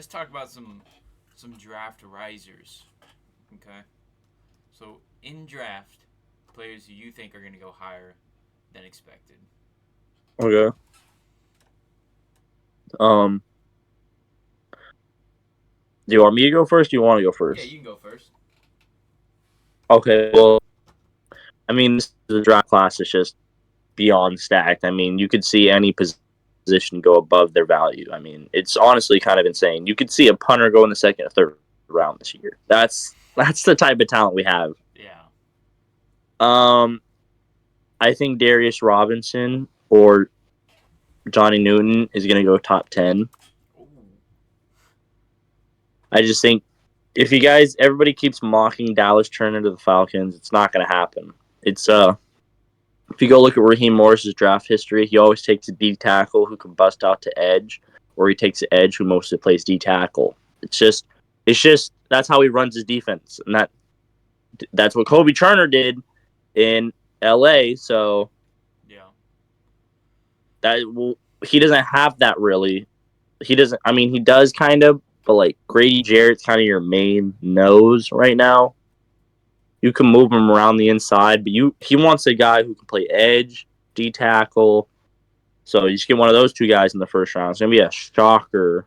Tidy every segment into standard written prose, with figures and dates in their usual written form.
let's talk about some draft risers. Okay, so in draft, players who you think are going to go higher than expected. Okay. Um, do you want me to go first? Do you want to go Yeah, first? you can go first. Okay. Well, I mean, this is a draft class is just beyond stacked. I mean, you could see any position go above their value. I mean, it's honestly kind of insane. You could see a punter go in the second or third round this year. That's the type of talent we have. Yeah. Um, I think Darius Robinson or Johnny Newton is going to go top 10. Ooh. I just think if you guys, everybody keeps mocking Dallas Turner to the Falcons, it's not going to happen. It's if you go look at Raheem Morris's draft history, he always takes a D tackle who can bust out to edge, or he takes an edge who mostly plays D tackle. It's just that's how he runs his defense, and that's what Kobe Turner did in L.A. So Yeah. that well, he doesn't have that really. He doesn't. I mean, he does kind of, but like Grady Jarrett's kind of your main nose right now. You can move him around the inside, but he wants a guy who can play edge, D tackle. So you just get one of those two guys in the first round. It's gonna be a shocker.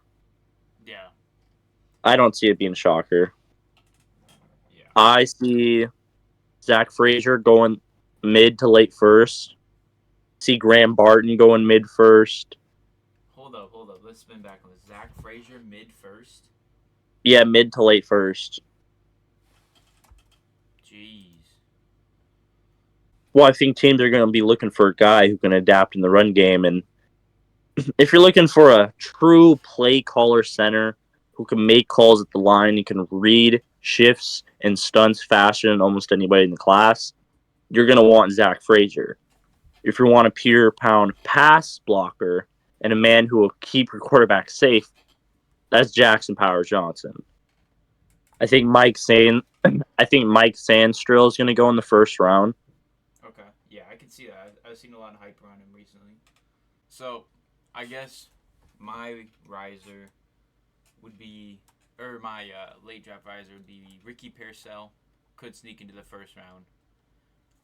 Yeah. I don't see it being a shocker. Yeah. I see Zach Frazier going mid to late first. See Graham Barton going mid first. Hold up, hold up. Let's spin back on this. Zach Frazier mid first. Yeah, mid to late first. Jeez. Well, I think teams are going to be looking for a guy who can adapt in the run game. And if you're looking for a true play caller center who can make calls at the line, he can read shifts and stunts faster than almost anybody in the class, you're going to want Zach Frazier. If you want a pure pound pass blocker and a man who will keep your quarterback safe, that's Jackson Powers Johnson. I think I think Mike Sandstrill is going to go in the first round. Okay. Yeah, I can see that. I've seen a lot of hype around him recently. So, I guess my riser would be, or my late draft riser would be Ricky Pearsall. Could sneak into the first round.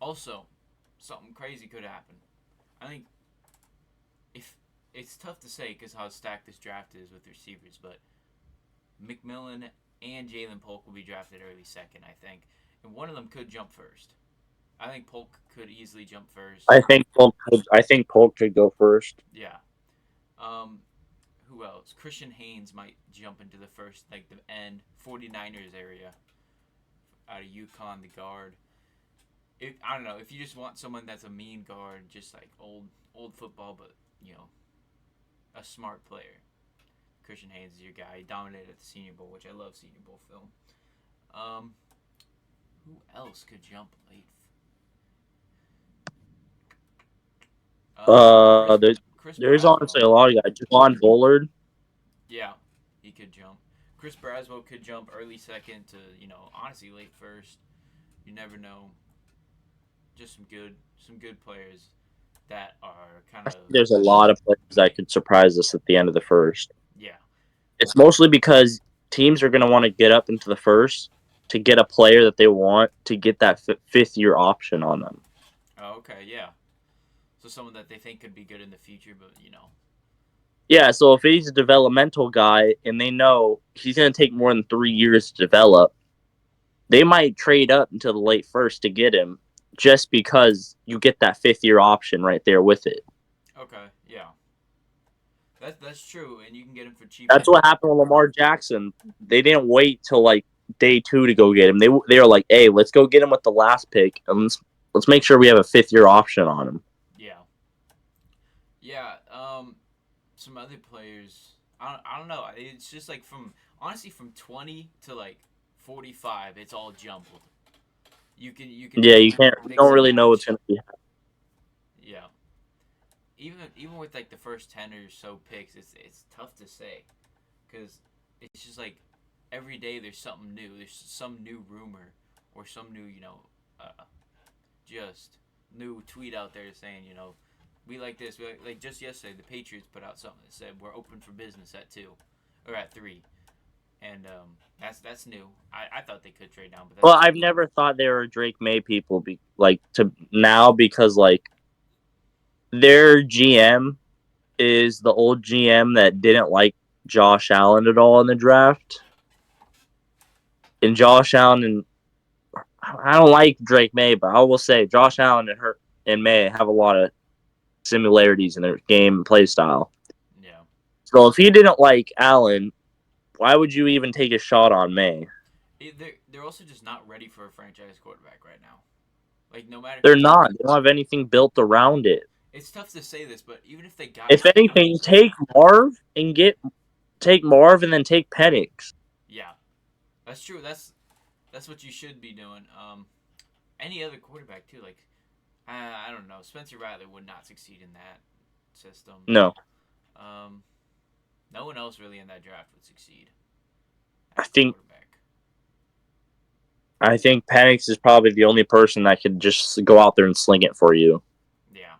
Also, something crazy could happen. I think if it's tough to say because how stacked this draft is with receivers, but McMillan and Jalen Polk will be drafted early second, I think, and one of them could jump first. I think Polk could easily jump first. I think Polk could go first. Yeah. Um, who else? Christian Haynes might jump into the first, like the end 49ers area out of UConn, the guard. I don't know if you just want someone that's a mean guard, just like old football, but you know a smart player. Christian Haynes is your guy. He dominated at the Senior Bowl, which I love Senior Bowl film. Um, who else could jump late? Uh, Chris there's Chris there's honestly Braswell. a lot of guys. Javon Bullard. Yeah, he could jump. Chris Braswell could jump early second to honestly late first. You never know. Just some good players that are kind I of think there's a lot of players that could surprise us at the end of the first. yeah. It's mostly because teams are going to want to get up into the first to get a player that they want to get that fifth year option on them. Oh, okay, yeah. So someone that they think could be good in the future, but Yeah, so if he's a developmental guy and they know he's going to take more than 3 years to develop, they might trade up until the late first to get him just because you get that fifth year option right there with it. okay, yeah. That's true, and you can get him for cheaper That's than what happened with Lamar Jackson. They didn't wait till like day two to go get him. They were like, hey, let's go get him with the last pick and let's make sure we have a fifth year option on him. yeah. Yeah, some other players. I don't know. It's just like from honestly from 20 to like 45, it's all jumbled. You can Yeah, you can't. You mix don't and really know what's match. going to be. Yeah. Even with like the first 10 or so picks, it's tough to say cuz it's just like every day there's something new. There's some new rumor or some new, just new tweet out there saying, we like this. Like just yesterday, the Patriots put out something that said we're open for business at 2 or at 3. and that's new. I thought they could trade down, but Well, that's I've new. never thought they were Drake May people to now because their GM is the old GM that didn't like Josh Allen at all in the draft. And Josh Allen and I don't like Drake May, but I will say Josh Allen and May have a lot of similarities in their game and play style. Yeah. So if you didn't like Allen, why would you even take a shot on May? They're also just not ready for a franchise quarterback right now. Like no matter, They're not. They don't have anything built around it. it's tough to say this, but even if they got If Mac anything, Jones, take Marv and then take Penix. yeah, that's true. That's what you should be doing. Any other quarterback too, like I don't know. Spencer Rattler would not succeed in that system. No, Um, no one else really in that draft would succeed I as a think quarterback. I think Penix is probably the only person that could just go out there and sling it for you. Yeah.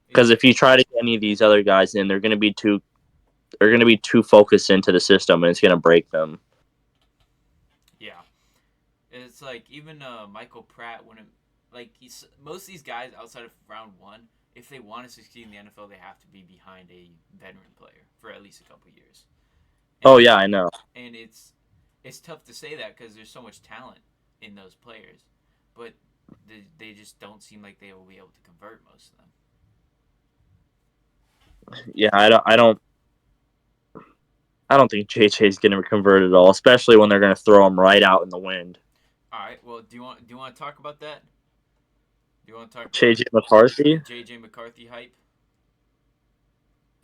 Because if you try to get any of these other guys in, they're going to be too focused into the system, and it's going to break them. Yeah. It's like even Michael Pratt wouldn't like he's most of these guys outside of round one. If they want to succeed in the NFL, they have to be behind a veteran player for at least a couple years. Oh And yeah, I know. and it's tough to say that because there's so much talent in those players, but they just don't seem like they will be able to convert most of them. Yeah, I don't think JJ's going to convert at all, especially when they're going to throw him right out in the wind. All right. Well, do you want to talk about that? Do you want to talk about JJ the McCarthy, JJ McCarthy hype?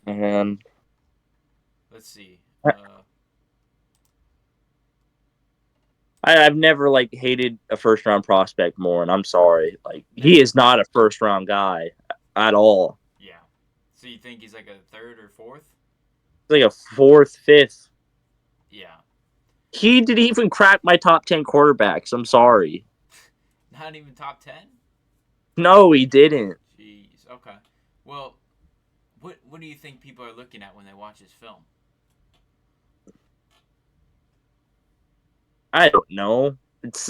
and Let's see. I've never hated a first round prospect more, and I'm sorry, he is not a first round guy at all. Yeah. So you think he's like a third or fourth? He's like a fourth, fifth. Yeah. He didn't even crack my top 10 quarterbacks. I'm sorry. Not even top 10? No, he didn't. Jeez. Okay. Well, what do you think people are looking at when they watch his film? I don't know. It's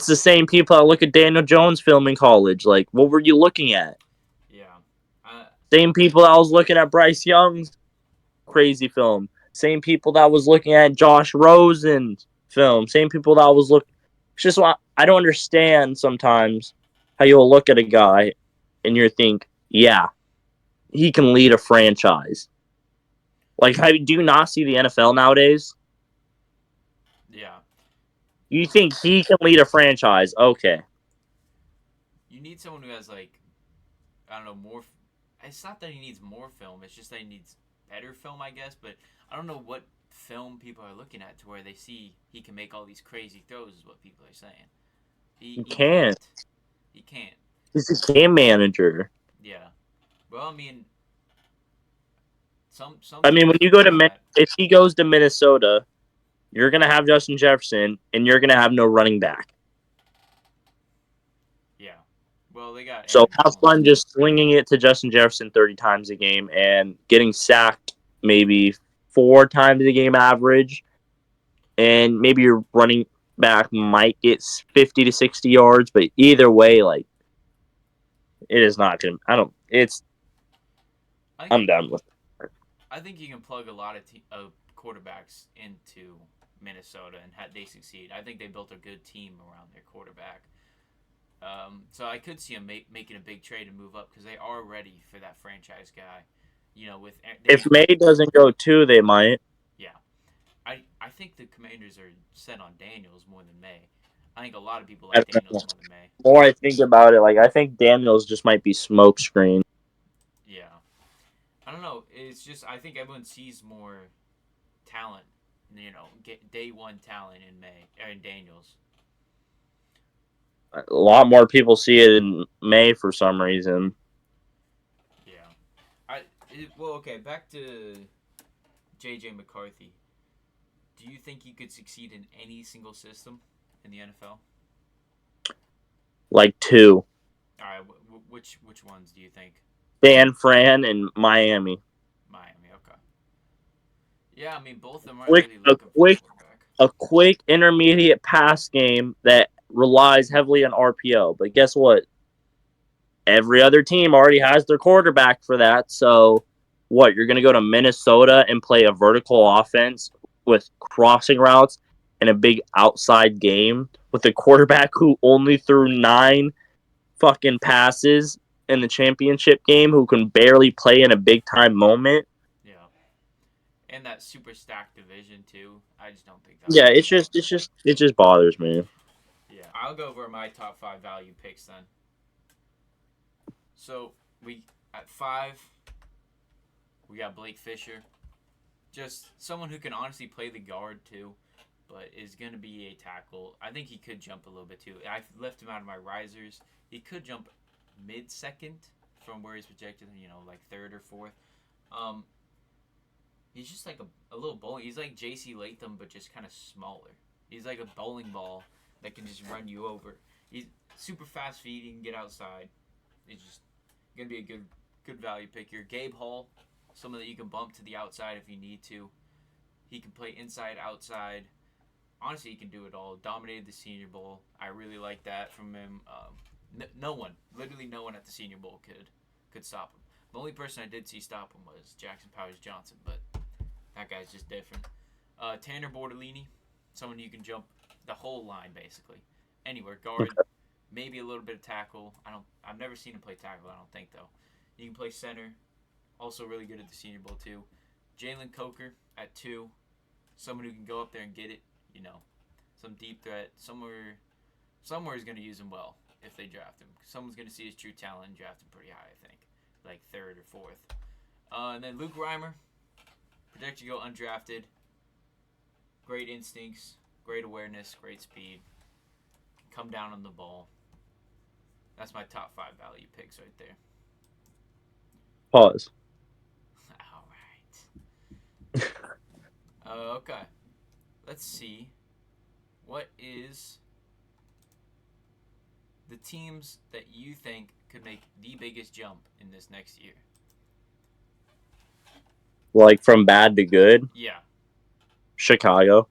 the same people that look at Daniel Jones film in college. Like, what were you looking at? Yeah. Same people that was looking at Bryce Young's crazy film. Same people that was looking at Josh Rosen's film. Same people that was looking. It's just I don't understand sometimes how you'll look at a guy and you think, yeah, he can lead a franchise. Like, do you not see the NFL nowadays? Yeah. You think he can lead a franchise? Okay. You need someone who has like I don't know more. It's not that he needs more film. It's just that he needs better film, I guess. But I don't know what film people are looking at to where they see he can make all these crazy throws. Is what people are saying. He He can't. can't. He can't. He's a game manager. Yeah. Well, I mean, some I mean, teams when you look go at to that. if he goes to Minnesota, you're gonna have Justin Jefferson, and you're gonna have no running back. Yeah. Well, they got So Aaron have Jones. fun just swinging it to Justin Jefferson 30 times a game and getting sacked maybe 4 times a game average, and maybe your running back might get 50 to 60 yards, but either way, it is not gonna. I don't. It's. I think I'm done with it. I think you can plug a lot of quarterbacks into Minnesota and they succeed. I think they built a good team around their quarterback. So I could see them making a big trade and move up because they are ready for that franchise guy. You know, If May doesn't go too, they might. yeah, I think the Commanders are set on Daniels more than May. I think a lot of people like Daniels more than May. The more I think about it, I think Daniels just might be smokescreen. Yeah, I don't know. It's just I think everyone sees more talent. You know, get day one talent in May or in Daniels. A lot more people see it in May for some reason. Yeah. Well, okay. Back to JJ McCarthy. Do you think he could succeed in any single system in the NFL? Like 2. All right. Which ones do you think? San Fran and Miami. Miami. Okay. Yeah, I mean, both of them aren't quick, really a looking for a quick, quarterback. a quick intermediate pass game that relies heavily on RPO. But guess what? Every other team already has their quarterback for that. So, what? You're going to go to Minnesota and play a vertical offense with crossing routes and a big outside game with a quarterback who only threw 9 fucking passes in the championship game, who can barely play in a big time moment. Yeah, and that super stacked division too. I just don't think that'll Yeah, work out. it just bothers me. Yeah, I'll go over my top 5 value picks then. So we at 5, we got Blake Fisher, just someone who can honestly play the guard too, but is going to be a tackle. I think he could jump a little bit too. I left him out of my risers. He could jump mid second from where he's projected, like third or fourth. Um, he's just like a little bowling. He's like J.C. Latham, but just kind of smaller. He's like a bowling ball that can just run you over. He's super fast feet. He can get outside. He's just gonna be a good value pick here. Gabe Hall, someone that you can bump to the outside if you need to. He can play inside, outside. Honestly, he can do it all. Dominated the Senior Bowl. I really like that from him. No one, literally no one at the Senior Bowl could stop him. The only person I did see stop him was Jackson Powers Johnson, but that guy's just different. Tanner Bortolini, someone you can jump the whole line basically, anywhere. Guard, maybe a little bit of tackle. I've never seen him play tackle. I don't think though. You can play center. Also really good at the Senior Bowl too. Jalen Coker at 2, someone who can go up there and get it. Some deep threat. Somewhere is going to use him well if they draft him. Someone's going to see his true talent and draft him pretty high. I think, like 3rd or 4th. And then Luke Reimer, projected to go undrafted. Great instincts, great awareness, great speed. Come down on the ball. That's my top 5 value picks right there. Pause. All right. Okay. Let's see. What is the teams that you think could make the biggest jump in this next year? Like from bad to good. Yeah. Chicago.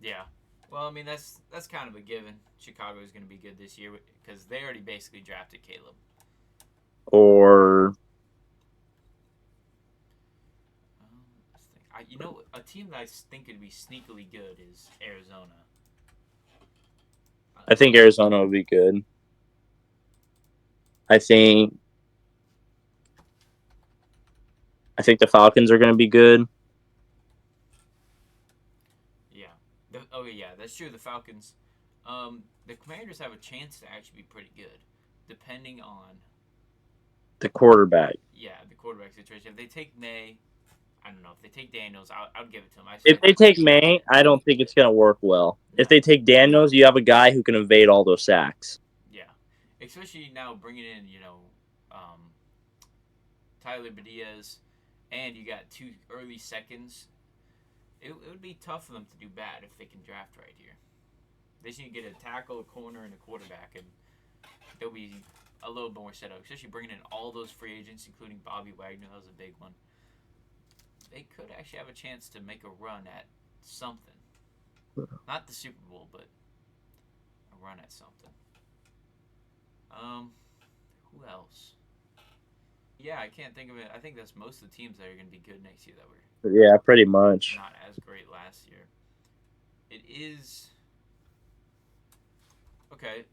Yeah. Well, I mean that's kind of a given. Chicago is going to be good this year because they already basically drafted Caleb. Or a team that I think could be sneakily good is Arizona. I think Arizona would be good. I think the Falcons are going to be good. Yeah. Yeah, that's true. The Falcons. The Commanders have a chance to actually be pretty good, depending on The quarterback. the quarterback situation. If they take May, I don't know. If they take Daniels, I would give it to him. If they take May, I don't think it's going to work well. No. If they take Daniels, you have a guy who can evade all those sacks. Yeah, especially now bringing in Tyler Badias, and you got 2 early seconds. It would be tough for them to do bad if they can draft right here. They just need to get a tackle, a corner, and a quarterback, and they'll be a little bit more set up. Especially bringing in all those free agents, including Bobby Wagner. That was a big one. They could actually have a chance to make a run at something. Not the Super Bowl, but a run at something. Who else? Yeah, I can't think of it. I think that's most of the teams that are going to be good next year that were Yeah, pretty much. not as great last year. It is... Okay,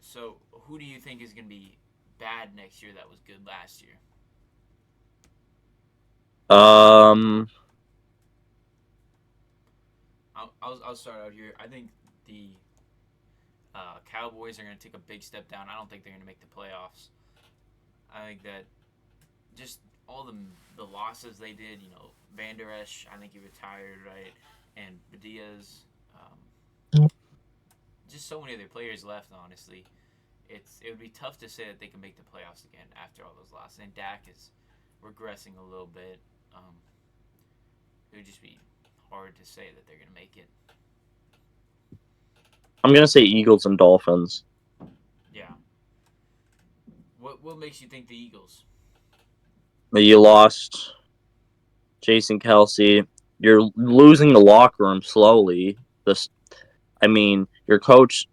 so who do you think is going to be bad next year that was good last year? I'll start out here. I think the Cowboys are going to take a big step down. I don't think they're going to make the playoffs. I think that just all the losses they did, Van Der Esch, I think he retired, right? And Badias, just so many of their players left, honestly. It would be tough to say that they can make the playoffs again after all those losses. And Dak is regressing a little bit. It would just be hard to say that they're going to make it. I'm going to say Eagles and Dolphins. Yeah. What makes you think the Eagles? You lost Jason Kelsey. you're losing the locker room slowly. This, I mean, your coach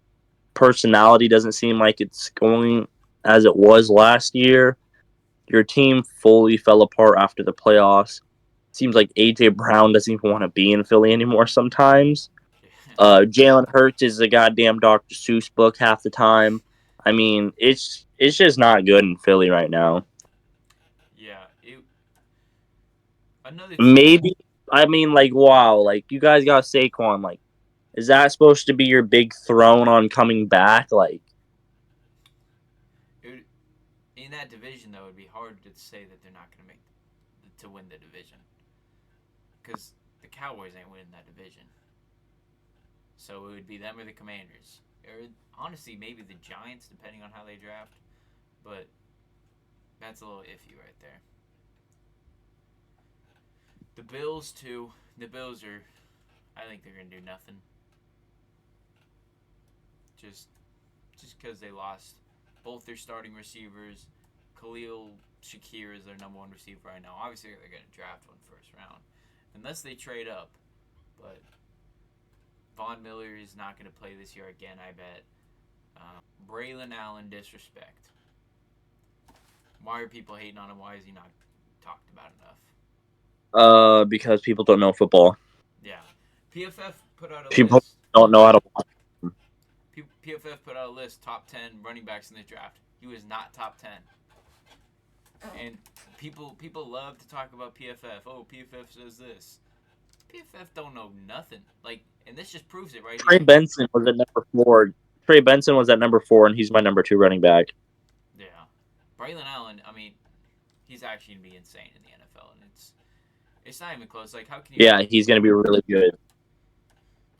personality doesn't seem like it's going as it was last year. Your team fully fell apart after the playoffs. Seems like AJ Brown doesn't even want to be in Philly anymore sometimes. Jalen Hurts is a goddamn Dr. Seuss book half the time. I mean, it's just not good in Philly right now. Yeah. Another team. Maybe I mean, like, wow, like you guys got Saquon. Like, is that supposed to be your big throne on coming back? Like, It would, in that division, though, it'd be hard to say that they're not going to make to win the division because the Cowboys ain't winning that division. So it would be them or the Commanders, or honestly, maybe the Giants, depending on how they draft. But that's a little iffy right there. The Bills too. The Bills are. I think they're gonna do nothing. Just because they lost both their starting receivers. Khalil Shakir is their number one receiver right now. Obviously, they're going to draft one first round. Unless they trade up. But Von Miller is not going to play this year again, I bet. Braylon Allen disrespect. Why are people hating on him? Why is he not talked about enough? because people don't know football. Yeah. PFF put out a People list. don't know how to watch. PFF put out a list, top 10 running backs in the draft. He was not top 10. And people love to talk about PFF. Oh, PFF says this. PFF don't know nothing. Like, and this just proves it right Trey here. Benson was at number 4. Trey Benson was at number 4, and he's my number 2 running back. Yeah. Braylon Allen, I mean, he's actually going to be insane in the NFL, and it's not even close. Like, how can you... Yeah, he's going to be really good.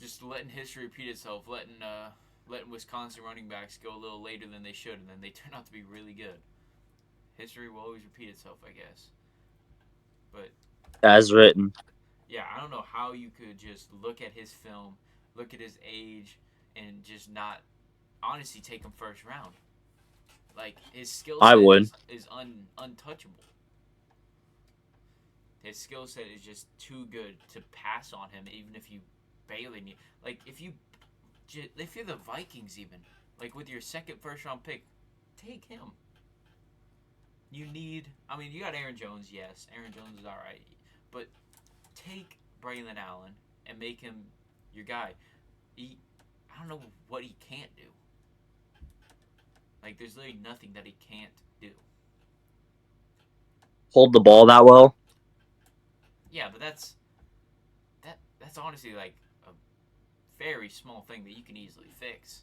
Just letting history repeat itself, letting Wisconsin running backs go a little later than they should, and then they turn out to be really good. History will always repeat itself, I guess. But As written. yeah, I don't know how you could just look at his film, look at his age, and just not honestly take him first round. Like, his skill I set would. is untouchable. His skill set is just too good to pass on him, even if you barely need. Like, if you're the Vikings, even like with your second first round pick, take him. You need. I mean, you got Aaron Jones. Yes, Aaron Jones is all right, but take Braylon Allen and make him your guy. I don't know what he can't do. Like, there's literally nothing that he can't do. Hold the ball that well? Yeah, but that's honestly like a very small thing that you can easily fix.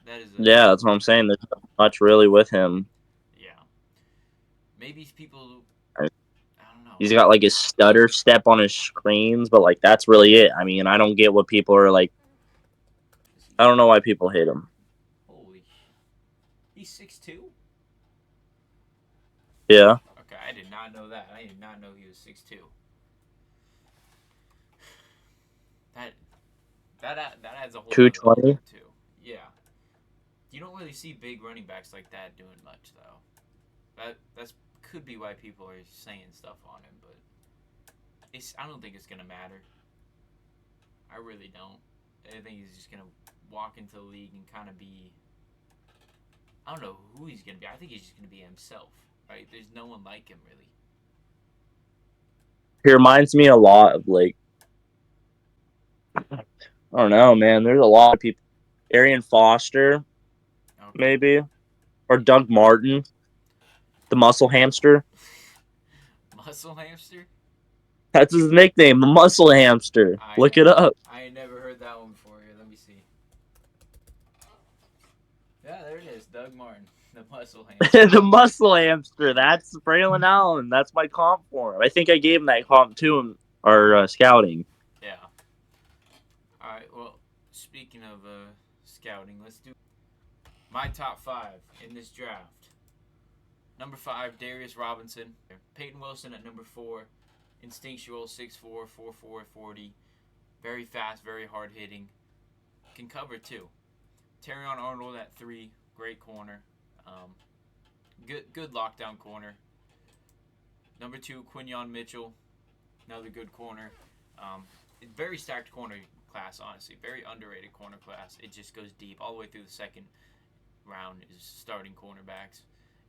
That is Yeah, that's what I'm saying. There's not much really with him. yeah. Maybe people. I don't know. He's got like his stutter step on his screens, but like that's really it. I mean, I don't get what people are like. I don't know why people hate him. Holy, he's 6'2"? Yeah. Okay, I did not know that. I did not know he was 6'2". That adds a whole 220. too. Yeah. You don't really see big running backs like that doing much though. That's could be why people are saying stuff on him, but I don't think it's gonna matter. I really don't. I think he's just gonna walk into the league and kind of be. I don't know who he's gonna be. I think he's just gonna be himself. Right? There's no one like him really. He reminds me a lot of like. I don't know, man. There's a lot of people. Arian Foster, Okay. maybe, or Doug Martin, the muscle hamster. Muscle hamster? That's his nickname, the muscle hamster. Look it up. I ain't never heard that one before. Here, let me see. Yeah, there it is. Doug Martin, the muscle hamster. The muscle hamster. That's Braylon Allen. That's my comp for him. I think I gave him that comp to him, our scouting. Yeah. All right. Well, speaking of scouting, let's do my top 5 in this draft. Number 5, Darius Robinson. Peyton Wilson at number 4. Instinctual, 6'4", 4'4", 40. Very fast, very hard hitting. Can cover too. Terrion Arnold at 3. Great corner. Good lockdown corner. Number 2, Quinyon Mitchell. Another good corner. Um, Very stacked corner class, honestly. Very underrated corner class. It just goes deep all the way through the second round is starting cornerbacks.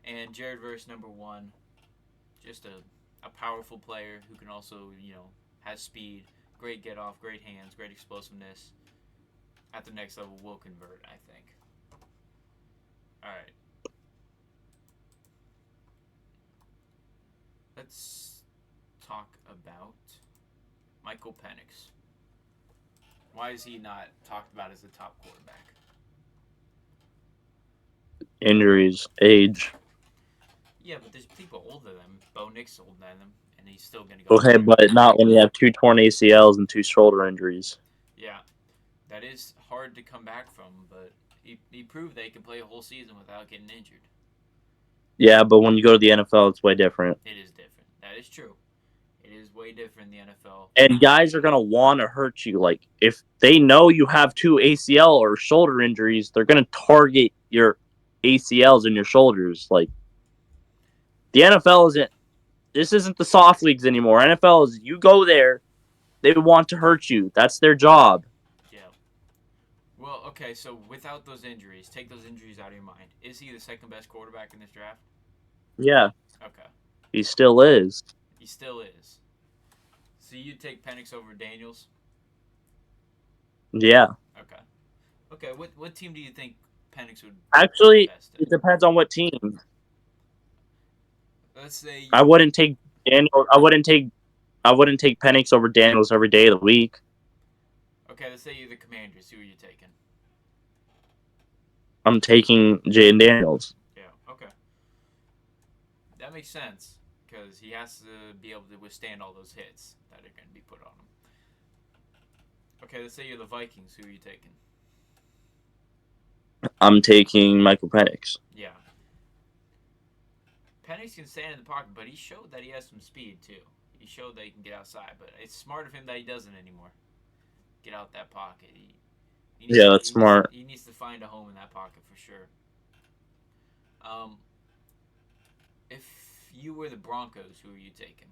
And Jared Verse, number one, just a powerful player who can also, has speed, great get off, great hands, great explosiveness. At the next level, will convert, I think. All right. Let's talk about Michael Penix. Why is he not talked about as the top quarterback? Injuries, age. Yeah, but there's people older than him. Bo Nix older than him, and he's still going to go Okay, there. but not when you have 2 torn ACLs and 2 shoulder injuries. Yeah, that is hard to come back from, but he proved that he can play a whole season without getting injured. Yeah, but when you go to the NFL, it's way different. It is different. That is true. It is way different in the NFL. And guys are going to want to hurt you. Like, if they know you have 2 ACL or shoulder injuries, they're going to target your ACLs and your shoulders. Like, the NFL this isn't the soft leagues anymore. NFL is, you go there, they want to hurt you. That's their job. Yeah. Well, okay, so without those injuries, take those injuries out of your mind. Is he the second best quarterback in this draft? Yeah, Okay. he still is. He still is. So you'd take Penix over Daniels? Yeah. Okay. Okay, what team do you think Penix would Actually, best it at? depends on what team. Let's say I wouldn't take Daniel. I wouldn't take Penix over Daniels every day of the week. okay, let's say you're the Commanders. Who are you taking? I'm taking Jaden Daniels. Yeah, okay. That makes sense because he has to be able to withstand all those hits that are going to be put on him. Okay, let's say you're the Vikings. Who are you taking? I'm taking Michael Penix. Yeah. Penix can stand in the pocket, but he showed that he has some speed too. He showed that he can get outside, but it's smart of him that he doesn't anymore. Get out that pocket. Yeah, that's smart. He needs to find a home in that pocket for sure. If you were the Broncos, who are you taking?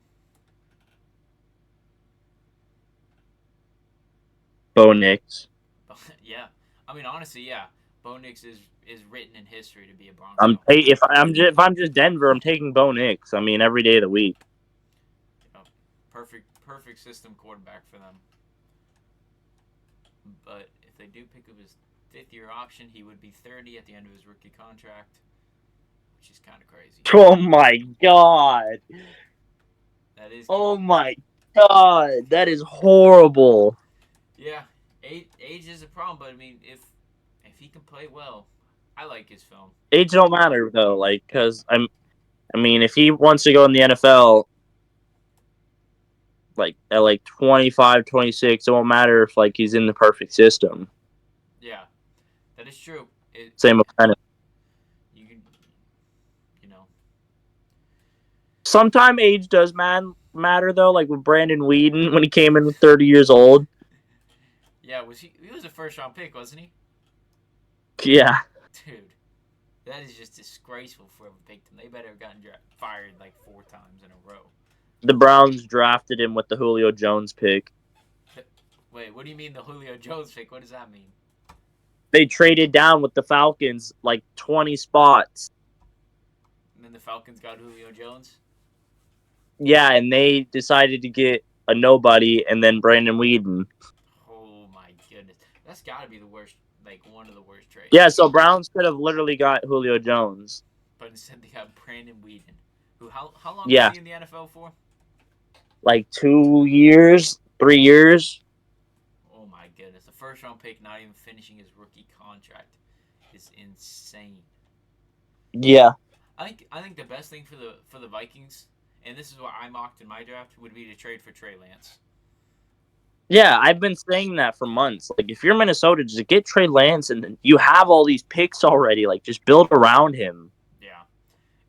Bo Nix. Yeah, I mean honestly, yeah. Bo Nix is written in history to be a Bronco. If I'm just Denver, I'm taking Bo Nix. I mean, every day of the week. You know, perfect system quarterback for them. But if they do pick up his fifth-year option, he would be 30 at the end of his rookie contract, which is kind of crazy. Oh my god. That is. Oh my god. That is horrible. Yeah, age is a problem, but I mean, if he can play well, I like his film. Age don't matter though, like, because I mean, if he wants to go in the NFL, like at like 25, 26, it won't matter if like he's in the perfect system. Yeah, that is true. Same with Penix. You can, you know. Sometimes age does matter though, like with Brandon Weeden when he came in with 30 years old. Yeah, he was a first-round pick, wasn't he? Yeah. Dude, that is just disgraceful for a victim. They better have gotten fired like 4 times in a row. The Browns drafted him with the Julio Jones pick. Wait, what do you mean the Julio Jones pick? What does that mean? They traded down with the Falcons like 20 spots. And then the Falcons got Julio Jones? Yeah, and they decided to get a nobody and then Brandon Weeden. Oh my goodness. That's got to be the worst, like one of the worst trades. Yeah, so Browns could have literally got Julio Jones. But instead they got Brandon Weeden. Who, how long Yeah. was he in the NFL for? Like 2 years, 3 years. Oh my goodness. The first round pick not even finishing his rookie contract is insane. Yeah. I think the best thing for the Vikings, and this is what I mocked in my draft, would be to trade for Trey Lance. Yeah, I've been saying that for months. Like, if you're Minnesota, just get Trey Lance, and you have all these picks already. Like, just build around him. Yeah,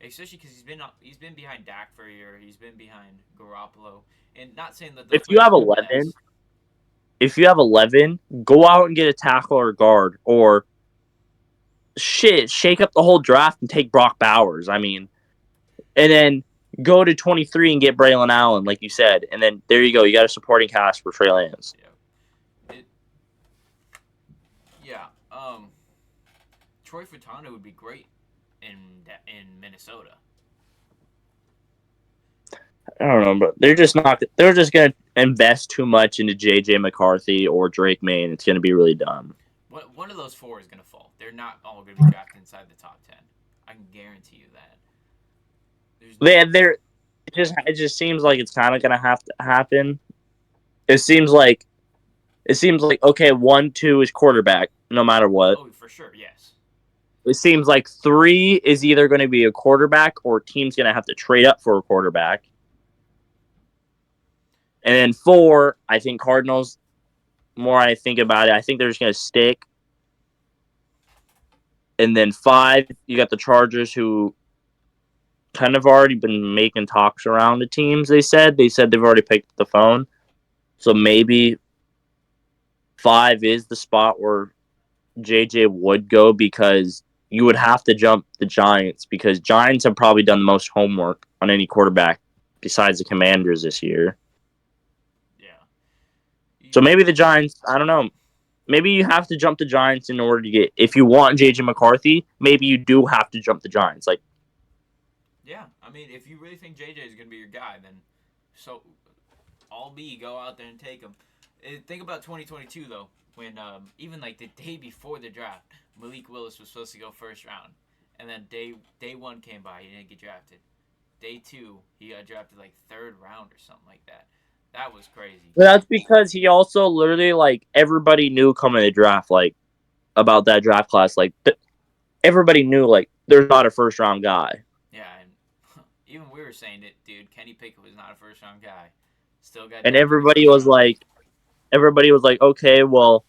especially because he's been behind Dak for a year. He's been behind Garoppolo, and not saying that If you have 11, go out and get a tackle or guard, or shake up the whole draft and take Brock Bowers. I mean, and then go to 23 and get Braylon Allen, like you said, and then there you go. You got a supporting cast for Trey Lance. Yeah. Troy Furtado would be great in Minnesota. I don't know, but they're just not. They're just gonna invest too much into J.J. McCarthy or Drake May, and it's gonna be really dumb. One of those four is gonna fall. They're not all gonna be drafted inside the top 10. I can guarantee you that. They're it just seems like it's kind of gonna have to happen. It seems like okay, 1, 2 is quarterback, no matter what. Oh, for sure, yes. It seems like 3 is either going to be a quarterback or team's going to have to trade up for a quarterback. And then 4, I think Cardinals, more I think about it, I think they're just going to stick. And then 5, you got the Chargers, who kind of already been making talks around the teams, they said. They said they've already picked up the phone. So maybe 5 is the spot where JJ would go, because you would have to jump the Giants, because Giants have probably done the most homework on any quarterback besides the Commanders this year. Yeah. So maybe the Giants, I don't know. Maybe you have to jump the Giants in order to get, if you want JJ McCarthy, maybe you do have to jump the Giants. Yeah, I mean, if you really think JJ is going to be your guy, then so all be go out there and take him. Think about 2022 though, when even like the day before the draft, Malik Willis was supposed to go first round, and then day 1 came by, he didn't get drafted. Day 2, he got drafted like 3rd round or something like that. That was crazy. But that's because he also literally, everybody knew coming to the draft, about that draft class. Everybody knew, there's not a first round guy. Yeah, and even we were saying it, dude. Kenny Pickett was not a first round guy. Still got. And everybody was like, okay, well,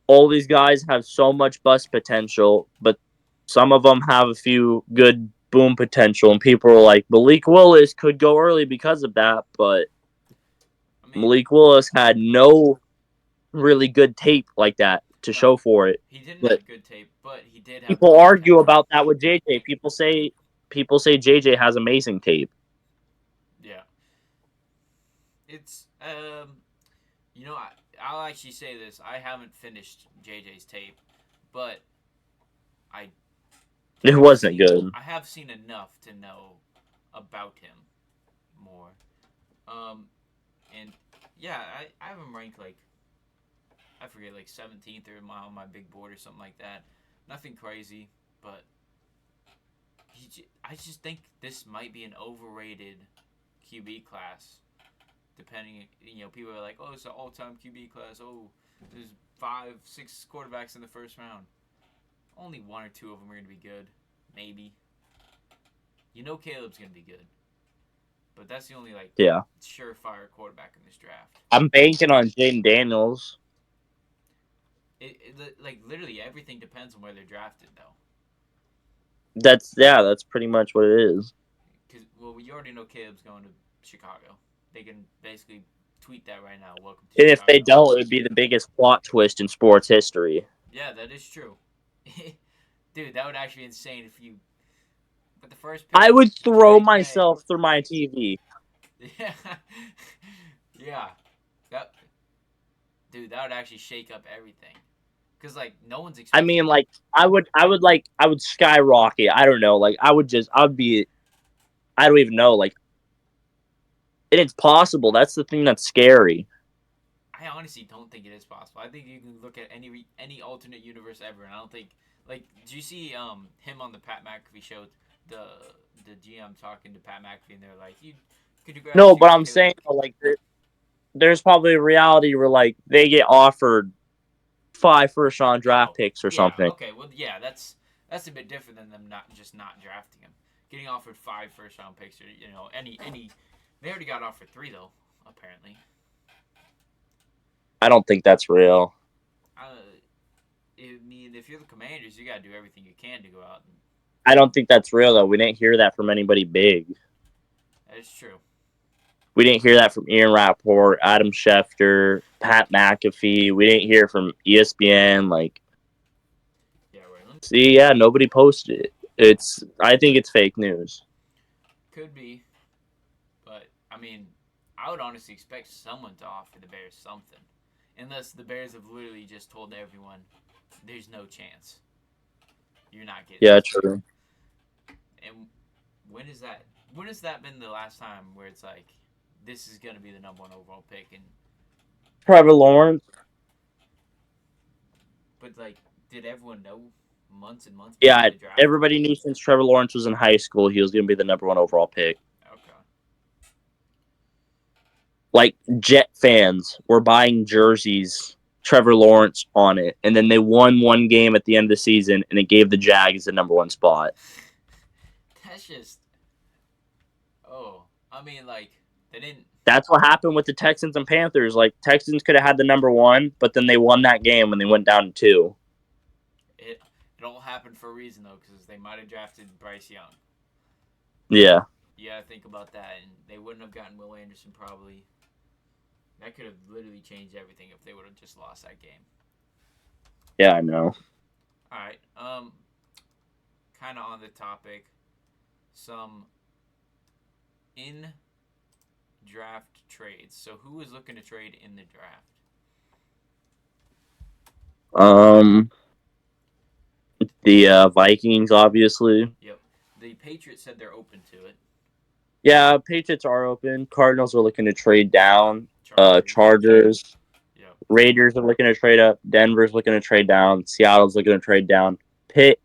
all these guys have so much bust potential, but some of them have a few good boom potential, and people were like, Malik Willis could go early because of that, but Malik Willis had no really good tape like that to show for it. He didn't have good tape, but he did have. People argue about that with JJ. People say JJ has amazing tape. Yeah. It's I'll actually say this. I haven't finished JJ's tape, but it wasn't good. I have seen enough to know about him more. And yeah, I have him ranked I forget, 17th or on my big board or something like that. Nothing crazy, but I just think this might be an overrated QB class. Depending, people are like, oh, it's an all-time QB class. Oh, there's 5, 6 quarterbacks in the first round. Only 1 or 2 of them are going to be good. Maybe. Caleb's going to be good. But that's the only, surefire quarterback in this draft. I'm banking on Jaden Daniels. Literally everything depends on where they're drafted, though. That's pretty much what it is. Because, we already know Caleb's going to Chicago. They can basically tweet that right now. Welcome to And Chicago. if they don't, it would be the biggest plot twist in sports history. Yeah, that is true. Dude, that would actually be insane if you... But the first pick, I would throw myself through my TV. Yeah. Yeah. Dude, that would actually shake up everything. Because, no one's expecting... I mean, I would skyrocket. I don't know. I don't even know. And it's possible. That's the thing that's scary. I honestly don't think it is possible. I think you can look at any alternate universe ever, and I don't think... do you see him on the Pat McAfee show? The GM talking to Pat McAfee, and they're like, could you grab... No, but I'm saying, there's probably a reality where, they get offered 5 first-round draft picks or something. Okay, well, yeah, that's a bit different than them not drafting him. Getting offered 5 first-round picks, or, any... They already got offered 3, though, apparently. I don't think that's real. I mean, if you're the Commanders, you got to do everything you can to go out. I don't think that's real, though. We didn't hear that from anybody big. That is true. We didn't hear that from Ian Rappaport, Adam Schefter, Pat McAfee. We didn't hear from ESPN. Yeah, right. See, nobody posted it. I think it's fake news. Could be. I mean, I would honestly expect someone to offer the Bears something, unless the Bears have literally just told everyone, "There's no chance. You're not getting Yeah, this pick." true. And when is that? When has that been the last time where it's like, this is gonna be the number one overall pick? And Trevor Lawrence. but like, did everyone know months and months before Yeah, the draft? everybody knew since Trevor Lawrence was in high school he was going to be the number one overall pick. Okay. Like Jet fans were buying jerseys, Trevor Lawrence on it, and then they won one game at the end of the season, and it gave the Jags the number one spot. That's just. Oh, I mean, like they didn't. That's what happened with the Texans and Panthers. Like Texans could have had the number one, but then they won that game when they went down to two. It all happened for a reason though, because they might have drafted Bryce Young. Yeah. You gotta think about that, and they wouldn't have gotten Will Anderson probably. That could have literally changed everything if they would have just lost that game. Yeah, I know. All right. Kind of on the topic, some in draft trades. So who is looking to trade in the draft? The Vikings, obviously. Yep. The Patriots said they're open to it. Yeah, Patriots are open. Cardinals are looking to trade down. Chargers. Chargers. Yep. Raiders are looking to trade up. Denver's looking to trade down. Seattle's looking to trade down. Pitt,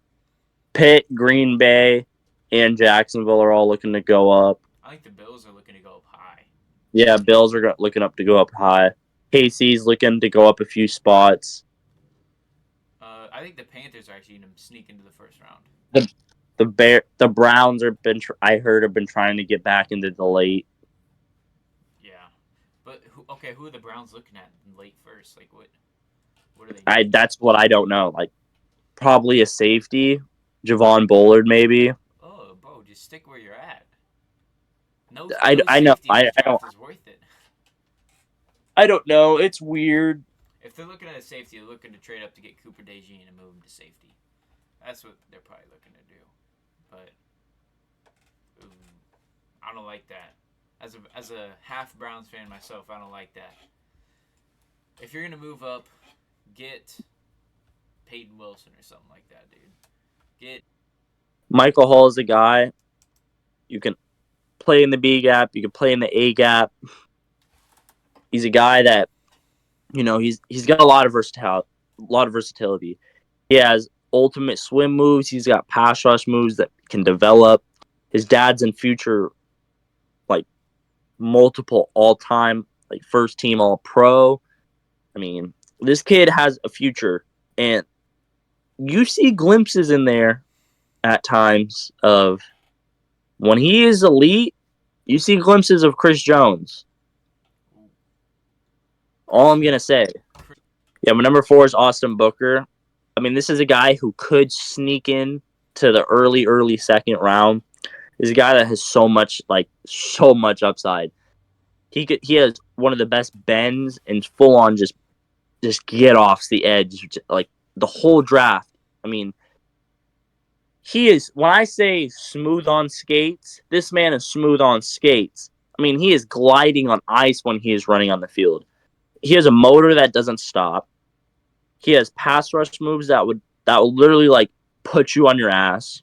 Green Bay, and Jacksonville are all looking to go up. I think the Bills are looking to go up high. Yeah, Bills are looking up to go up high. KC's looking to go up a few spots. I think the Panthers are actually going to sneak into the first round. The Browns I heard have been trying to get back into the late. Yeah, but who are the Browns looking at in late first? Like what are they? That's what I don't know. Like probably a safety, Javon Bullard maybe. Oh, bro, just stick where you're at. No, I know safety in this draft is worth it. I don't know. It's weird. If they're looking at a safety, they're looking to trade up to get Cooper DeJean and move him to safety. That's what they're probably looking to do. But I don't like that. As a half Browns fan myself, I don't like that. If you're gonna move up, get Peyton Wilson or something like that, dude. Get Michael Hall is a guy you can play in the B gap, you can play in the A gap. He's a guy that he's got a lot of versatility. He has ultimate swim moves. He's got pass rush moves that can develop. His dad's in future like multiple all-time like first team all pro. I mean, this kid has a future, and you see glimpses in there at times of when he is elite. You see glimpses of Chris Jones. All I'm gonna say. Yeah, my number 4 is Austin Booker. I mean, this is a guy who could sneak in to the early second round. He's a guy that has so much upside. He has one of the best bends and full on just get off the edge like the whole draft. I mean, he is, when I say smooth on skates, this man is smooth on skates. I mean, he is gliding on ice when he is running on the field. He has a motor that doesn't stop. He has pass rush moves that would literally like put you on your ass.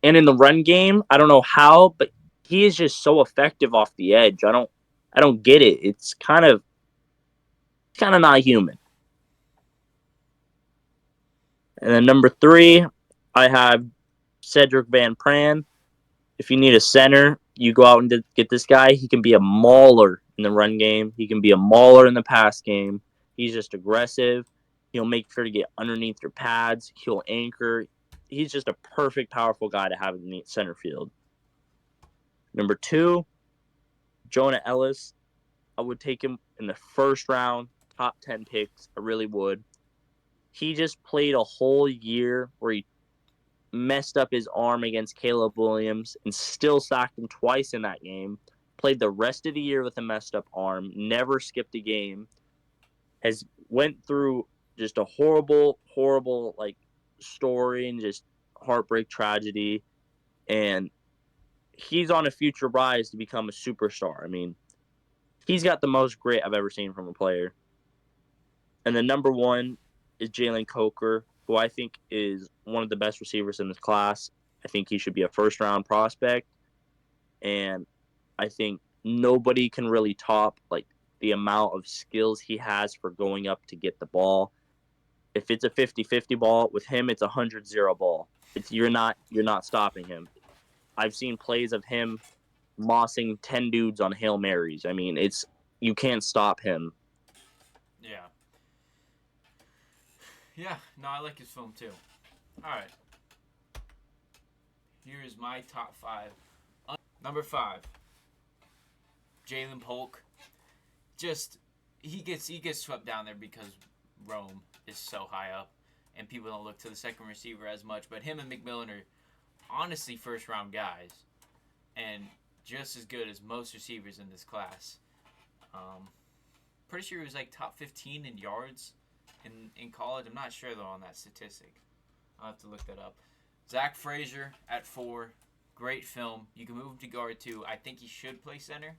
And in the run game, I don't know how, but he is just so effective off the edge. I don't get it. It's kind of not human. And then number 3, I have Cedric Van Pran. If you need a center, you go out and get this guy. He can be a mauler in the run game. He can be a mauler in the pass game. He's just aggressive. He'll make sure to get underneath your pads. He'll anchor. He's just a perfect, powerful guy to have in the center field. Number 2, Jonah Ellis. I would take him in the first round, top 10 picks. I really would. He just played a whole year where he messed up his arm against Caleb Williams and still sacked him twice in that game. Played the rest of the year with a messed up arm. Never skipped a game. Has went through just a horrible like story and just heartbreak tragedy. And he's on a future rise to become a superstar. I mean, he's got the most grit I've ever seen from a player. And then number one is Jalen Coker, who I think is one of the best receivers in this class. I think he should be a first round prospect. And I think nobody can really top like the amount of skills he has for going up to get the ball. If it's a 50-50 ball, with him it's a 100-0 ball. You're not stopping him. I've seen plays of him mossing 10 dudes on Hail Marys. I mean, it's you can't stop him. Yeah. Yeah, no, I like his film too. Alright. Here is my top 5. Number 5. Jalen Polk. Just he gets swept down there because Rome is so high up and people don't look to the second receiver as much. But him and McMillan are honestly first round guys and just as good as most receivers in this class. Pretty sure he was like top 15 in yards in college. I'm not sure though on that statistic. I'll have to look that up. Zach Frazier at 4. Great film. You can move him to guard too. I think he should play center.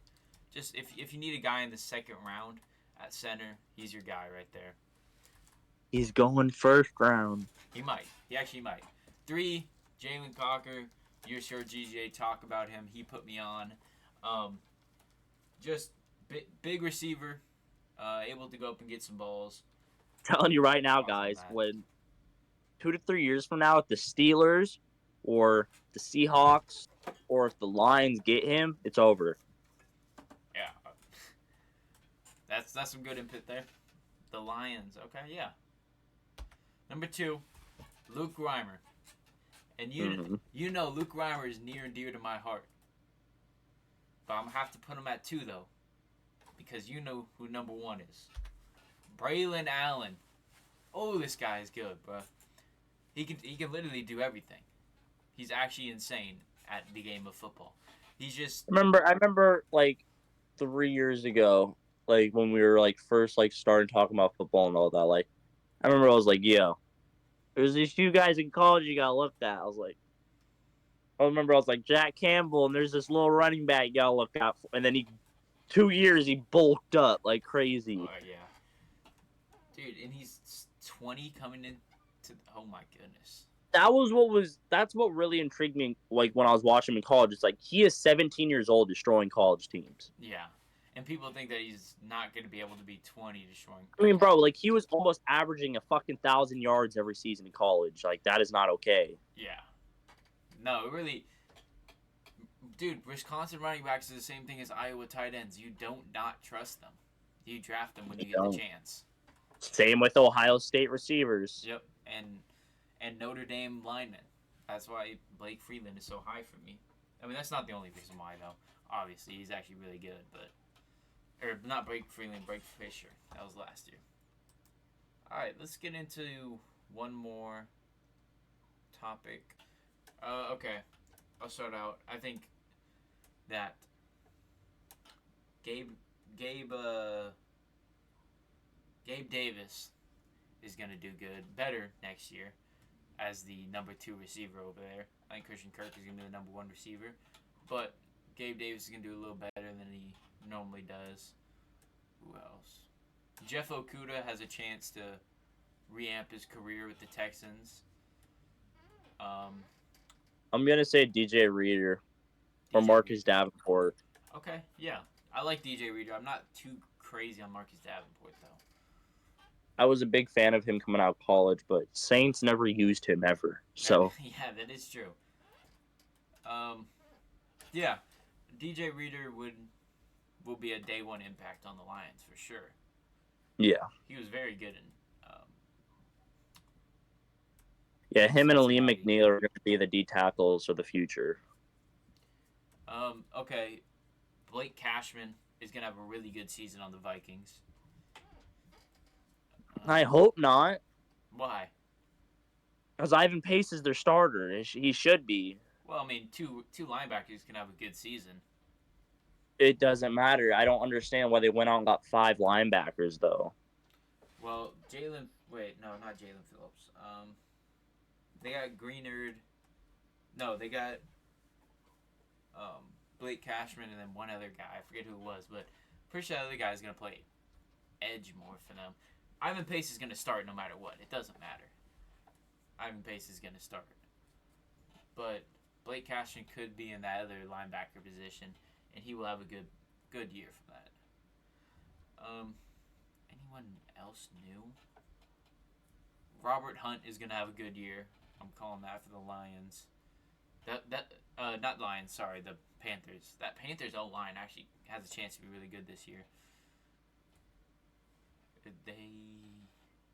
Just if you need a guy in the second round at center, he's your guy right there. He's going first round. He might. He actually might. 3, Jalen Cocker. You're sure GJ talk about him. He put me on. Just big receiver, able to go up and get some balls. Telling you right now, guys, when 2 to 3 years from now, if the Steelers or the Seahawks or if the Lions get him, it's over. Yeah. That's some good input there. The Lions. Okay, yeah. Number 2, Luke Reimer. And you know Luke Reimer is near and dear to my heart. But I'm going to have to put him at 2, though. Because you know who number 1 is. Braylon Allen. Oh, this guy is good, bro. He can literally do everything. He's actually insane at the game of football. He's just... I remember like 3 years ago, like when we were like first like starting talking about football and all that, like I remember I was like, yo, there's these few guys in college you gotta look at. I was like Jack Campbell, and there's this little running back you gotta look out for. And then 2 years he bulked up like crazy. Oh yeah, dude, and he's 20 coming in to. Oh my goodness. That's what really intrigued me. Like when I was watching him in college, it's like he is 17 years old destroying college teams. Yeah. And people think that he's not going to be able to be 20 destroying. I mean, bro, like he was almost averaging a fucking 1,000 yards every season in college. Like that is not okay. Yeah. No, really. Dude, Wisconsin running backs is the same thing as Iowa tight ends. You don't not trust them. You draft them when you get the chance. Same with Ohio State receivers. Yep, and Notre Dame linemen. That's why Blake Freeland is so high for me. I mean, that's not the only reason why, though. Obviously, he's actually really good, but... Or, not Blake Freeland, Blake Fisher. That was last year. Alright, let's get into one more topic. Okay. I'll start out. I think that Gabe Davis is going to do good, better next year as the number 2 receiver over there. I think Christian Kirk is going to be the number 1 receiver. But Gabe Davis is going to do a little better than he normally does. Who else? Jeff Okudah has a chance to reamp his career with the Texans. I'm going to say DJ Reader or Marcus Davenport. Okay, yeah. I like DJ Reader. I'm not too crazy on Marcus Davenport, though. I was a big fan of him coming out of college, but Saints never used him ever. So yeah, that is true. Yeah, DJ Reader will be a day 1 impact on the Lions for sure. Yeah, he was very good in. Yeah, him and Aleem McNeil are going to be the D tackles of the future. Okay, Blake Cashman is going to have a really good season on the Vikings. I hope not. Why? Because Ivan Pace is their starter. He should be. Well, I mean, two linebackers can have a good season. It doesn't matter. I don't understand why they went out and got 5 linebackers, though. Well, not Jalen Phillips. They got Greenard. No, they got Blake Cashman, and then one other guy. I forget who it was, but pretty sure the other guy is going to play edge more for them. Ivan Pace is going to start no matter what. It doesn't matter. Ivan Pace is going to start. But Blake Cashman could be in that other linebacker position, and he will have a good year from that. Anyone else new? Robert Hunt is going to have a good year. I'm calling that for the Lions. Not Lions, sorry, the Panthers. That Panthers O-line actually has a chance to be really good this year. They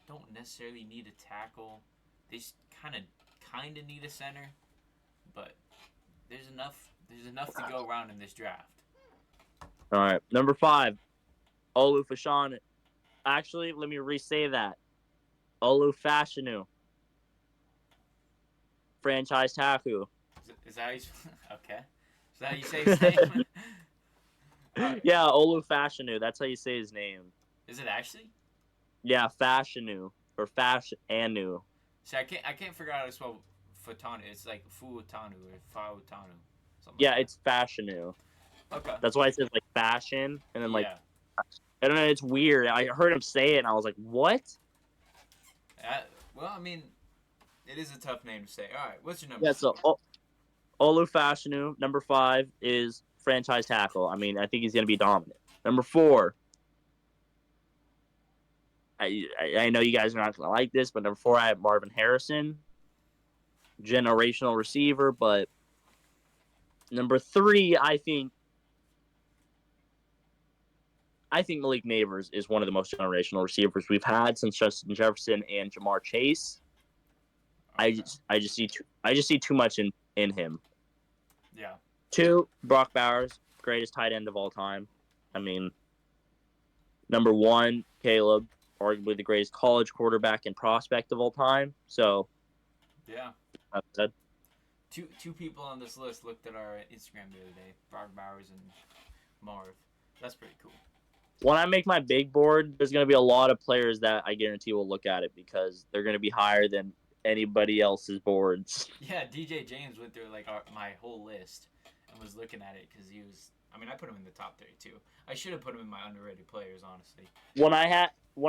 don't necessarily need a tackle. They kind of need a center, but there's enough to go around in this draft. All right, number 5, Olu Fashanu. Actually, let me re-say that. Olu Fashanu. Franchise tackle. Is that how you, okay? Is that how you say his name? Yeah, Olu Fashanu. That's how you say his name. Is it actually? Yeah, Fashanu or Fashanu. See, I can't figure out how to spell Futanu. It's like Fuutanu or Fautanu. Yeah, it's Fashanu. Okay. That's why it says like fashion, and then like yeah. I don't know. It's weird. I heard him say it, and I was like, "What?" Well, I mean, it is a tough name to say. All right, what's your number? Yeah, so Olu Fashanu, number 5, is franchise tackle. I mean, I think he's going to be dominant. Number 4, I know you guys are not going to like this, but number 4, I have Marvin Harrison, generational receiver. But number 3, I think Malik Nabers is one of the most generational receivers we've had since Justin Jefferson and Jamar Chase. Okay. I just see too much in him. Yeah. 2, Brock Bowers, greatest tight end of all time. I mean, number 1, Caleb, arguably the greatest college quarterback and prospect of all time. So, yeah. That's said. Two people on this list looked at our Instagram the other day, Brock Bowers and Marv. That's pretty cool. When I make my big board, there's going to be a lot of players that I guarantee will look at it because they're going to be higher than anybody else's boards. Yeah, DJ James went through like my whole list and was looking at it because he was. I mean, I put him in the top 32. I should have put him in my underrated players, honestly. When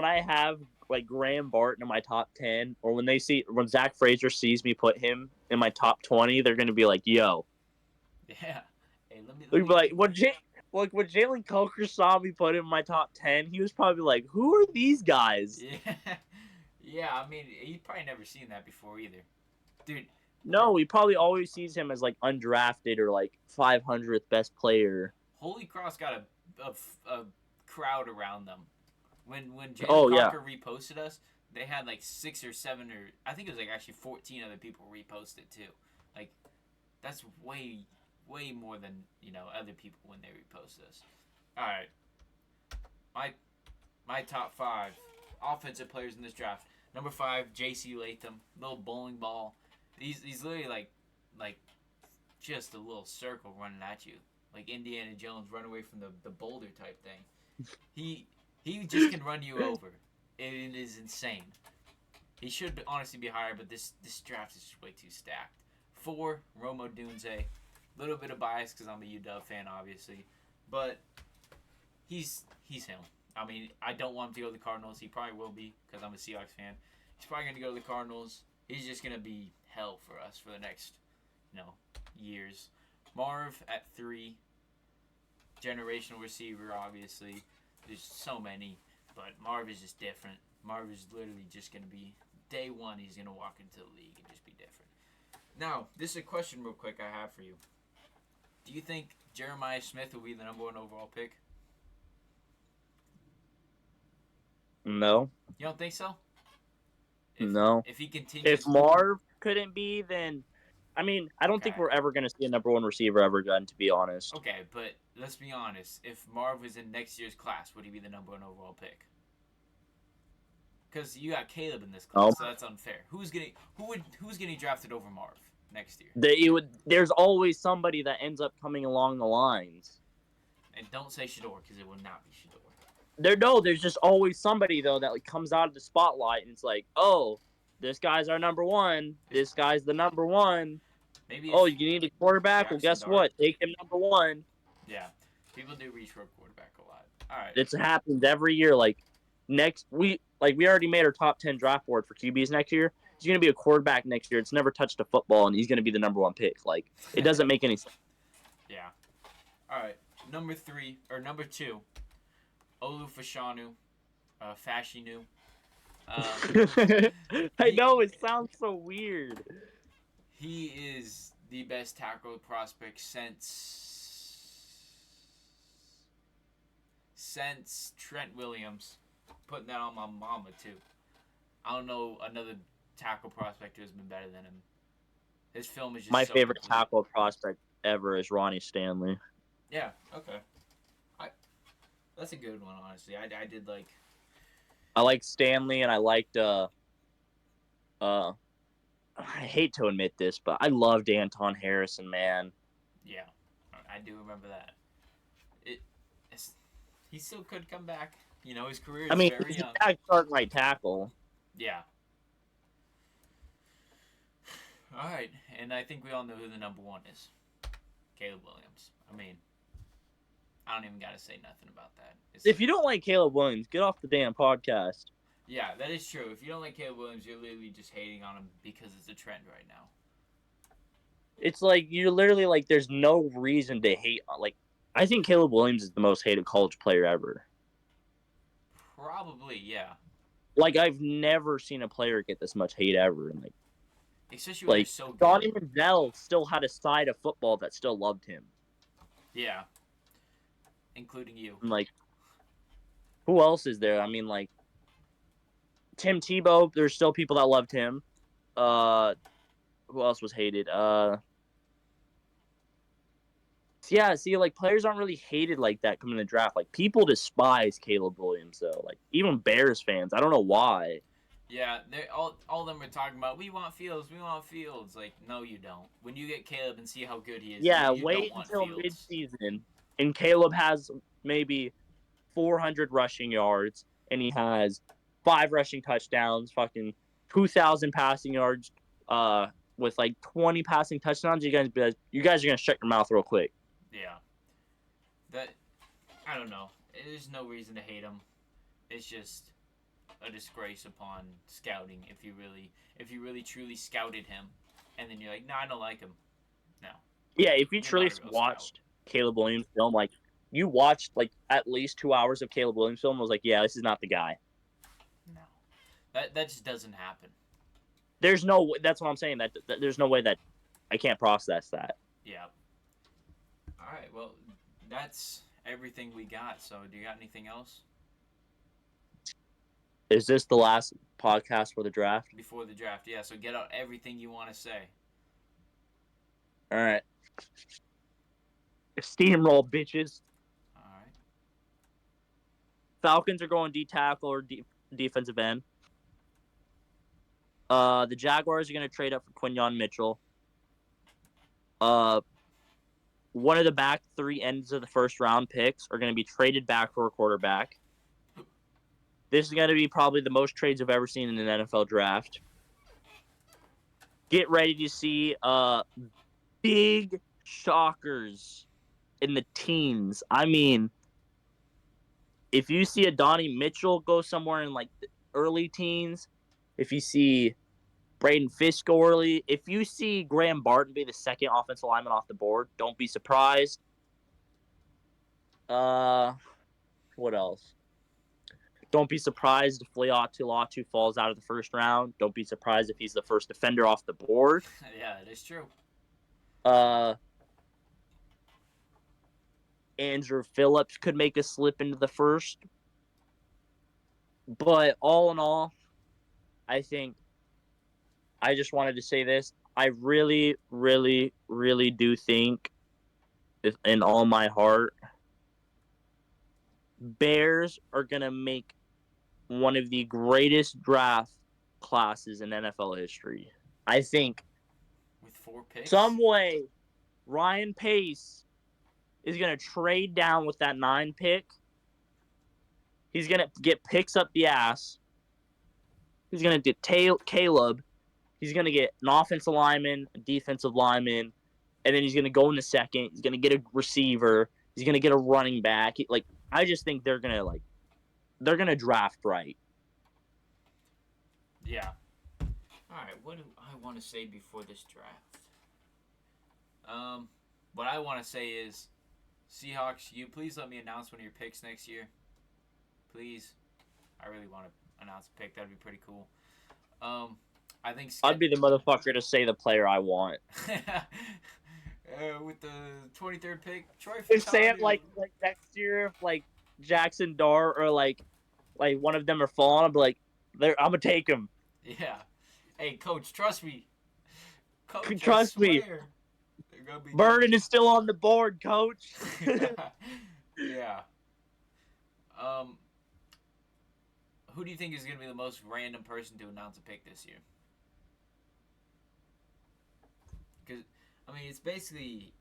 I have like Graham Barton in my top 10, or when Zach Frazier sees me put him in my top 20, they're going to be like, "Yo." Yeah. Hey, let me be like, when Jalen Coker saw me put him in my top 10, he was probably like, "Who are these guys?" Yeah. Yeah, I mean, he probably never seen that before either. Dude. No, he probably always sees him as like undrafted or like 500th best player. Holy Cross got a crowd around them. When Jalen Coker reposted us, they had like 6 or 7 or I think it was like actually 14 other people reposted too. Like that's way more than, other people when they repost us. All right. My top 5 offensive players in this draft. Number 5, J.C. Latham, little bowling ball. He's literally like just a little circle running at you, like Indiana Jones run away from the boulder type thing. He just can run you over. It is insane. He should honestly be higher, but this draft is just way too stacked. 4, Rome Odunze. Little bit of bias because I'm a UW fan, obviously, but he's him. I mean, I don't want him to go to the Cardinals. He probably will be because I'm a Seahawks fan. He's probably going to go to the Cardinals. He's just going to be hell for us for the next, years. Marv at 3. Generational receiver, obviously. There's so many, but Marv is just different. Marv is literally just going to be, day one, he's going to walk into the league and just be different. Now, this is a question real quick I have for you. Do you think Jeremiah Smith will be the number 1 overall pick? No. You don't think so? No. If he continues... If Marv couldn't be, then... I mean, I don't think we're ever going to see a number 1 receiver ever again, to be honest. Okay, but let's be honest. If Marv was in next year's class, would he be the number 1 overall pick? Because you got Caleb in this class, so that's unfair. Who's getting drafted over Marv next year? There's always somebody that ends up coming along the lines. And don't say Shador, because it will not be Shador. There's just always somebody, though, that like comes out of the spotlight, and it's like, oh, this guy's our number 1. This guy's the number 1. Maybe Oh, it's you need a quarterback? Well, Jackson guess Dart. what? Take him number one. Yeah, people do reach for a quarterback a lot. All right. It happens every year. Like we already made our top 10 draft board for QBs next year. He's going to be a quarterback next year. It's never touched a football, and he's going to be the number one pick. Like, it doesn't make any sense. Yeah. All right. Number 2, Olufashanu, Fashinu. I know, it sounds so weird. He is the best tackle prospect since Trent Williams. Putting that on my mama too. I don't know another tackle prospect who has been better than him. His film is just My so favorite complete. tackle prospect ever is Ronnie Stanley. Yeah. Okay. That's a good one, honestly. I did like. I like Stanley, and I liked I hate to admit this, but I loved Anton Harrison, man. Yeah, I do remember that. He still could come back. You know, his career is very he's young. a starting right tackle. Yeah. All right, and I think we all know who the number 1 is. Caleb Williams. I mean, I don't even got to say nothing about that. If you don't like Caleb Williams, get off the damn podcast. Yeah, that is true. If you don't like Caleb Williams, you're literally just hating on him because it's a trend right now. It's like, you're literally like, there's no reason to hate. Like, I think Caleb Williams is the most hated college player ever. Probably, yeah. Like, I've never seen a player get this much hate ever. And like, especially when like, they're so good. Donnie Manziel still had a side of football that still loved him. Yeah. Including you. And like, who else is there? I mean, like, Tim Tebow, there's still people that loved him. Who else was hated? Yeah, see, like, players aren't really hated like that coming in the draft. Like, people despise Caleb Williams, though. Like, even Bears fans. I don't know why. Yeah, they all of them are talking about, we want Fields. Like, no, you don't. When you get Caleb and see how good he is, Yeah, you wait don't want until Fields. midseason, and Caleb has maybe 400 rushing yards, and he has 5 rushing touchdowns, fucking 2,000 passing yards, with like 20 passing touchdowns. You guys are gonna shut your mouth real quick. Yeah. That, I don't know. There's no reason to hate him. It's just a disgrace upon scouting if you really truly scouted him, and then you're like, no, I don't like him. No. Yeah, if you You're truly not a real watched scout. Caleb Williams film, like, you watched like at least 2 hours of Caleb Williams film, and was like, yeah, this is not the guy. No. That just doesn't happen. There's no. That's what I'm saying. That there's no way that I can't process that. Yeah. All right. Well, that's everything we got. So, do you got anything else Is this the last podcast for the draft? before the draft? Yeah. So get out everything you want to say. All right. Steamroll, bitches. All right. Falcons are going D tackle or defensive end. The Jaguars are going to trade up for Quinyon Mitchell. One of the back 3 ends of the first round picks are going to be traded back for a quarterback. This is going to be probably the most trades I've ever seen in an NFL draft. Get ready to see big shockers in the teens. I mean, if you see a Donnie Mitchell go somewhere in like the early teens, if you see Braden Fisk go early, if you see Graham Barton be the second offensive lineman off the board, don't be surprised. What else? Don't be surprised if Leatu falls out of the first round. Don't be surprised if he's the first defender off the board. Yeah, it is true. Andrew Phillips could make a slip into the first. But all in all, I think I just wanted to say this. I really, really, really do think, in all my heart, Bears are going to make one of the greatest draft classes in NFL history. I think With 4 picks? some way Ryan Pace is going to trade down with that 9 pick. He's going to get picks up the ass. He's going to get Caleb. He's going to get an offensive lineman, a defensive lineman, and then he's going to go in the second. He's going to get a receiver. He's going to get a running back. I just think they're going to draft right. Yeah. All right. What do I want to say before this draft? What I want to say is, Seahawks, you please let me announce one of your picks next year. Please. I really want to announce a pick. That'd be pretty cool. I think I'd be the motherfucker to say the player I want. With the 23rd pick, Troy. If say it like next year, if like Jackson Dart or like one of them are falling, I'll be like, I'm gonna take him. Yeah. Hey, coach, trust me. Coach, trust me. Burden is still on the board, coach. Yeah. Who do you think is going to be the most random person to announce a pick this year? Because, I mean, it's basically...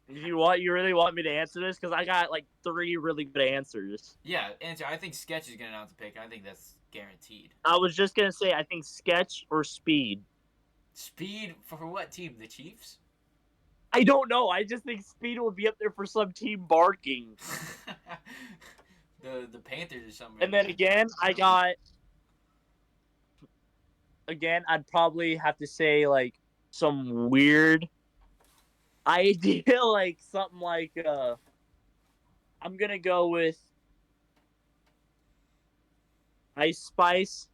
You really want me to answer this? Because I got, 3 really good answers. Yeah, answer. I think Sketch is going to announce a pick. I think that's guaranteed. I was just going to say, I think Sketch or Speed. Speed for what team? The Chiefs? I don't know. I just think Speed will be up there for some team barking. The Panthers or something. And then again, I'd probably have to say, some weird idea, something like, I'm going to go with Ice Spice.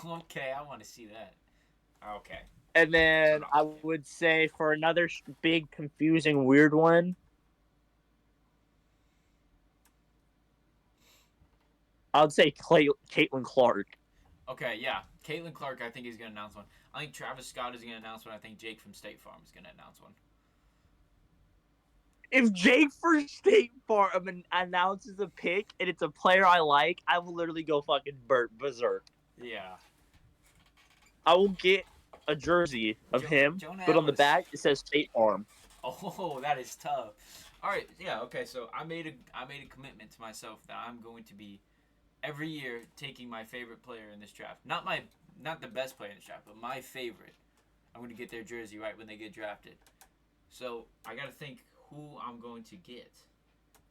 Okay, I want to see that. Okay. And then I would say for another big, confusing, weird one, I would say Caitlin Clark. Okay, yeah. Caitlin Clark, I think, is going to announce one. I think Travis Scott is going to announce one. I think Jake from State Farm is going to announce one. If Jake from State Farm announces a pick and it's a player I like, I will literally go fucking berserk. Yeah. I will get a jersey of him, but on the back it says State Farm. Oh, that is tough. All right, yeah, okay. So I made a commitment to myself that I'm going to be every year taking my favorite player in this draft. Not the best player in this draft, but my favorite. I'm going to get their jersey right when they get drafted. So I got to think who I'm going to get.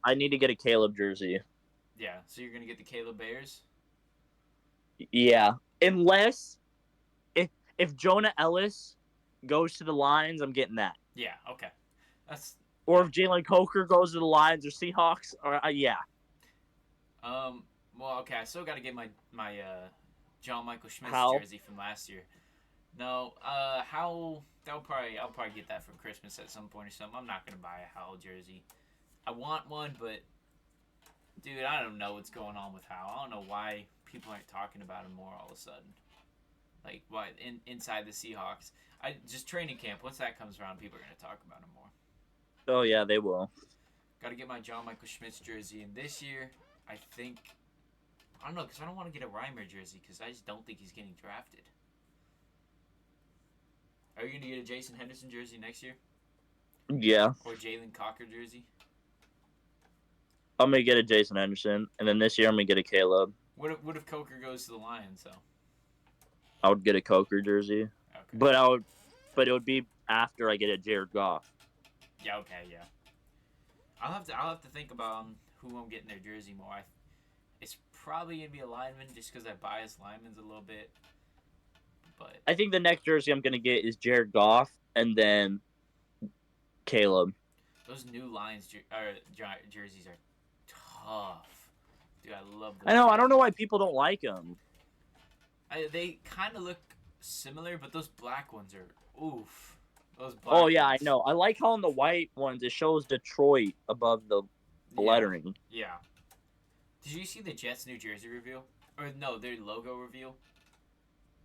I need to get a Caleb jersey. Yeah, so you're going to get the Caleb Bears? Yeah, unless if Jonah Ellis goes to the Lions, I'm getting that. Yeah, okay. Or if Jalen Coker goes to the Lions or Seahawks, or yeah. Well, okay, I still got to get my John Michael Schmitz jersey from last year. No, Howell, I'll probably get that for Christmas at some point or something. I'm not gonna buy a Howell jersey. I want one, but dude, I don't know what's going on with Howell. I don't know why people aren't talking about him more all of a sudden. Like, why inside the Seahawks? Just training camp. Once that comes around, people are gonna talk about him more. Oh yeah, they will. Got to get my John Michael Schmitz jersey, and this year, I don't know, because I don't want to get a Reimer jersey, because I just don't think he's getting drafted. Are you going to get a Jason Henderson jersey next year? Yeah. Or Jalen Cocker jersey? I'm going to get a Jason Henderson, and then this year I'm going to get a Caleb. What if Coker goes to the Lions, though? I would get a Coker jersey. Okay. But it would be after I get a Jared Goff. Yeah, okay, yeah. I'll have to think about who I'm getting their jersey more. It's probably going to be a lineman just because I bias linemen a little bit. But I think the next jersey I'm going to get is Jared Goff and then Caleb. Those new Lions jerseys are tough. Dude, I love those. I know. I don't know why people don't like them. They kind of look similar, but those black ones are oof. Those black ones. I know. I like how on the white ones it shows Detroit above the lettering. Yeah. Did you see the Jets' New Jersey reveal? Or no, their logo reveal?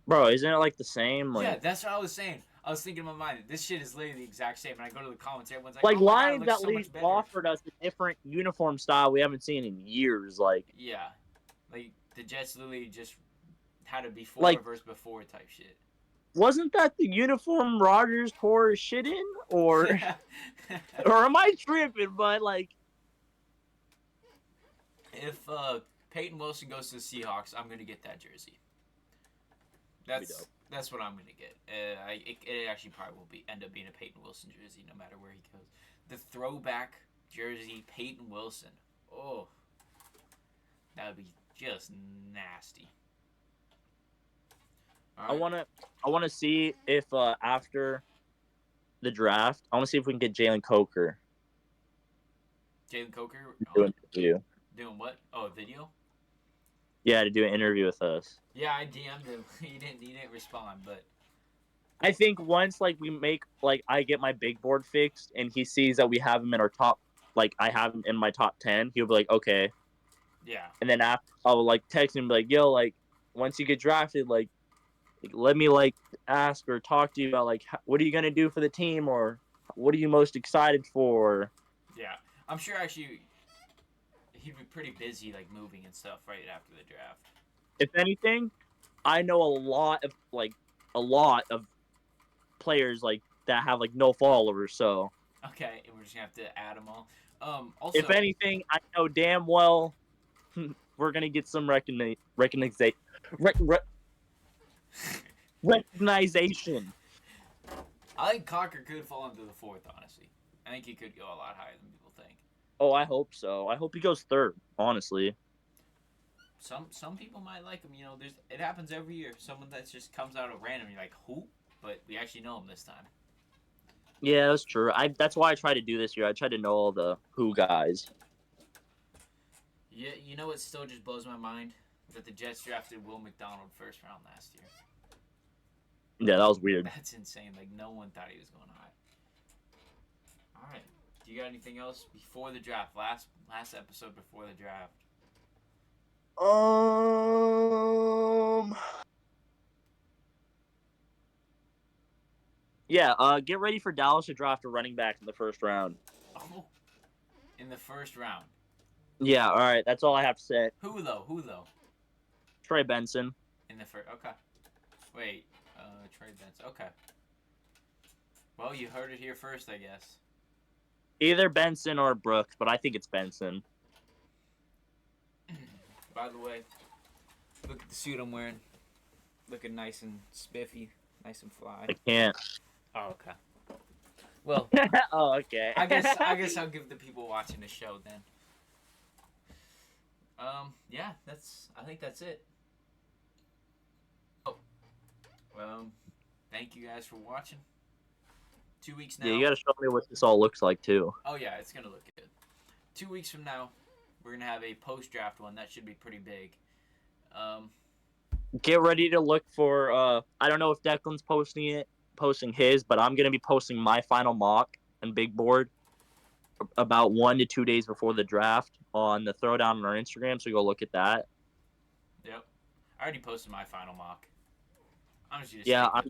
Bro, isn't it like the same? Yeah, that's what I was saying. I was thinking in my mind, this shit is literally the exact same. And I go to the comments, everyone's like, oh Lions God, at least offered us a different uniform style we haven't seen in years. Yeah. Like, the Jets literally just had a before versus before type shit. Wasn't that the uniform Rodgers tore his shit in? Or or am I tripping? But, if Peyton Wilson goes to the Seahawks, I'm going to get that jersey. That's what I'm gonna get. It actually probably will be end up being a Peyton Wilson jersey, no matter where he goes. The throwback jersey, Peyton Wilson. Oh, that would be just nasty. All right, I wanna see if after the draft, I wanna see if we can get Jalen Coker Jalen Coker to do an interview. doing what? Oh, video. Yeah, to do an interview with us. Yeah, I DM'd him. He didn't respond, but I think once we make I get my big board fixed and he sees that we have him in our top, I have him in my top 10, he'll be like, okay. yeah, And then after I'll text him like, yo, once you get drafted, let me ask or talk to you about what are you gonna do for the team, or what are you most excited for? yeah. I'm sure actually he'd be pretty busy moving and stuff right after the draft. If anything, I know a lot of players that have no followers. So Okay, and we're just gonna have to add them all. Also, if anything, I know damn well we're gonna get some recognition. I think Cocker could fall into the fourth. Honestly, I think he could go a lot higher than people think. Oh, I hope so. I hope he goes third. Honestly, Some people might like him. You know, it happens every year. Someone that just comes out of random. You're like, who? But we actually know him this time. yeah, that's true. That's why I tried to do this year. I tried to know all the who guys. Yeah, you know what still just blows my mind? That the Jets drafted Will McDonald first round last year. Yeah, that was weird. That's insane. No one thought he was going high. All right. Do you got anything else before the draft? Last episode before the draft. Yeah, get ready for Dallas to draft a running back in the first round. Oh, in the first round. Yeah, all right. That's all I have to say. Who though? Trey Benson. In the first. Okay. Wait. Trey Benson. Okay. Well, you heard it here first, I guess. Either Benson or Brooks, but I think it's Benson. By the way, look at the suit I'm wearing. Looking nice and spiffy, nice and fly. I can't. Oh, okay. Well. Oh, okay. I guess I'll give the people watching the show then. Yeah, I think that's it. Oh. Thank you guys for watching. 2 weeks now. Yeah, you gotta show me what this all looks like too. Oh yeah, it's gonna look good. 2 weeks from now, we're gonna have a post-draft one that should be pretty big. Get ready to look for. I don't know if Declan's posting his, but I'm gonna be posting my final mock and big board about 1 to 2 days before the draft on the Throwdown on our Instagram. So go look at that. Yep, I already posted my final mock. I'm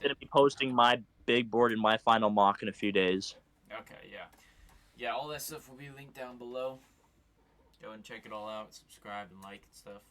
gonna be posting my big board and my final mock in a few days. Okay, yeah, all that stuff will be linked down below. Go and check it all out, subscribe and like and stuff.